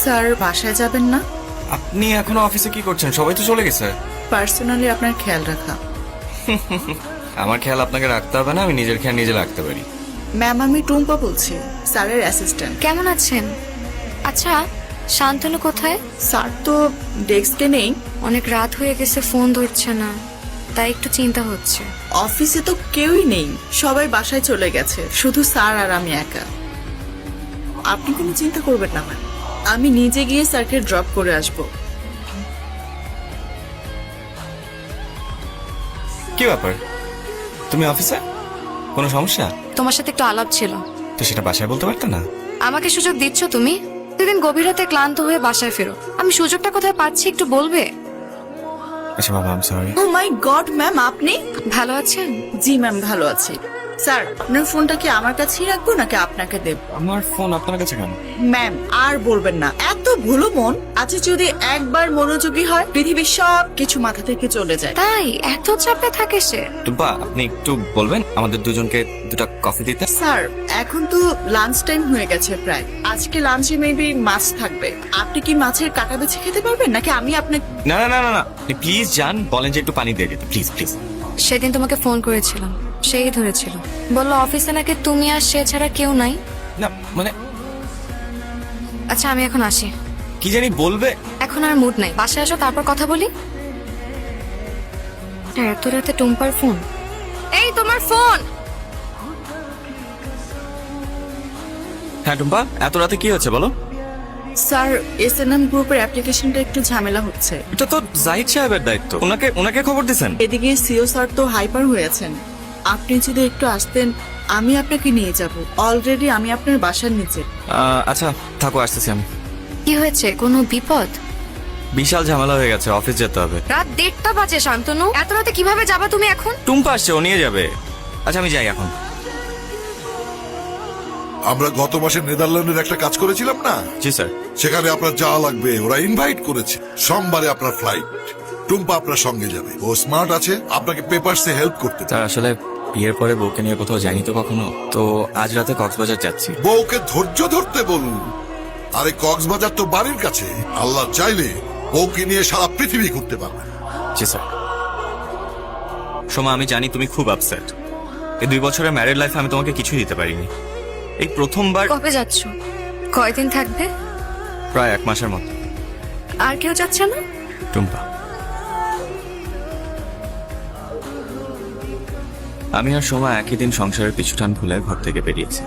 Sir বাসায় যাবেন না? আপনি এখনো অফিসে কি করছেন? সবাই তো চলে গেছে। পার্সোনালি আপনার খেয়াল রাখা। আমার খেয়াল আপনাকে রাখতে হবে না, আমি নিজের খেয়াল নিজে রাখতে পারি। ম্যাম, আমি টুম্পা বলছি, স্যারের অ্যাসিস্ট্যান্ট। কেমন আছেন? আচ্ছা, শান্তনু কোথায়? স্যার তো ডেস্কে নেই। অনেক রাত হয়ে গেছে, ফোন ধরছে না, তাই একটু চিন্তা হচ্ছে। অফিসে তো কেউই নেই, সবাই বাসায় চলে গেছে, শুধু স্যার আর আমি একা। আপনি কোনো চিন্তা করবেন না ম্যাম, আমি নিজে গিয়ে স্যারকে ড্রপ করে আসবো। কি ব্যাপার, তুমি অফিসে? কোনো সমস্যা? তোমার সাথে একটু আলাপ ছিল। তো সেটা বাসায় বলতে পারতে না? আমাকে সুযোগ দিচ্ছ তুমি? সেদিন গভীর রাতে ক্লান্ত হয়ে বাসায় ফেরো, আমি সুযোগটা কোথায় পাচ্ছি একটু বলবে? আচ্ছা বাবা, I am sorry. Oh my god ma'am, আপনি? ভালো আছেন? জি ম্যাম, ভালো আছি। স্যার, আপনার ফোনটা কি আমার কাছেই রাখবো নাকি আপনাকে দেব? আমার ফোন আপনার কাছে কেন? ম্যাম, আর বলবেন না, এত ভুলো মন আছে, যদি একবার মনোযোগী হয় পৃথিবীর সব কিছু মাথা থেকে চলে যায়। তাই এত চাপে থাকে সে? টুম্পা, আপনি একটু বলবেন আমাদের দুজনকে দুটা কফি দিতে? স্যার, এখন তো লাঞ্চ টাইম হয়ে গেছে প্রায়, আজকে লাঞ্চে মেবি মাছ থাকবে। আপনি কি মাছের কাটা বেছে খেতে পারবেন নাকি আমি আপনাকে? না না না না না, প্লিজ যান, বলেন যে একটু পানি দিয়ে দিতে, প্লিজ প্লিজ। সেদিন তোমাকে ফোন করেছিলাম, সেই ধরেছিল, বললো অফিসে নাকি তুমি আর সে ছাড়া কেউ নাই। না মানে আচ্ছা, আমি এখন আসি। কি জানি বলবে। এখন আর মুড নাই, বাসায় আসো তারপর কথা বলি। এত রাতে টুম্পার ফোন? এই তোমার ফোন। হ্যাঁ টুম্পা, এত রাতে কি হচ্ছে বলো? স্যার, এসএনএম গ্রুপের অ্যাপ্লিকেশনটা একটু ঝামেলা হচ্ছে। এটা তো জাহিদ সাহেবের দায়িত্ব, ওনাকে খবর দিছেন? এদিকে সিও স্যার তো হাইপার হয়েছেন, আপনি যদি একটু আসতেন আমি আপনাকে নিয়ে যাব। অলরেডি আমি আপনার বাসার নিচে। আচ্ছা থাকো, আসতেছি আমি। কি হয়েছে, কোনো বিপদ? বিশাল ঝামেলা হয়ে গেছে, অফিস যেতে হবে। রাত 1:30 বাজে শান্তনু, এত রাতে কিভাবে যাবা তুমি এখন? টুম্পা আসছে, ও নিয়ে যাবে। আচ্ছা আমি যাই এখন। আমরা গত মাসে নেদারল্যান্ডের একটা কাজ করেছিলাম না, জি স্যার। সেখানে আপনার যাওয়া লাগবে, ওরা ইনভাইট করেছে। সোমবারে আপনার ফ্লাইট, টুম্পা আপনার সঙ্গে যাবে। ও স্মার্ট আছে, আপনাকে পেপারসে হেল্প করতে চায়। স্যার আসলে বিয়ের পরে বউকে নিয়ে কোথাও যাইনি তো কখনো, তো আজ রাতে কক্সবাজার যাচ্ছি। বউকে ধৈর্য ধরতে বলুন। আরে কক্সবাজার তো বাড়ির কাছে, আল্লাহ চাইলে বউকে নিয়ে সারা পৃথিবী ঘুরতে পারবে। জি স্যার। সোমা, আমি জানি তুমি খুব আপসেট। এই 2 বছরের ম্যারিড লাইফে আমি তোমাকে কিছুই দিতে পারিনি। এই প্রথমবার। কবে যাচ্ছ? কয়দিন থাকবে? প্রায় 1 মাসের মতো। আর কেউ যাচ্ছে না? টুম্পা, আমি আর সোমা একই দিন সংসারের পিছুটান ভুলে ঘর থেকে বেরিয়েছি।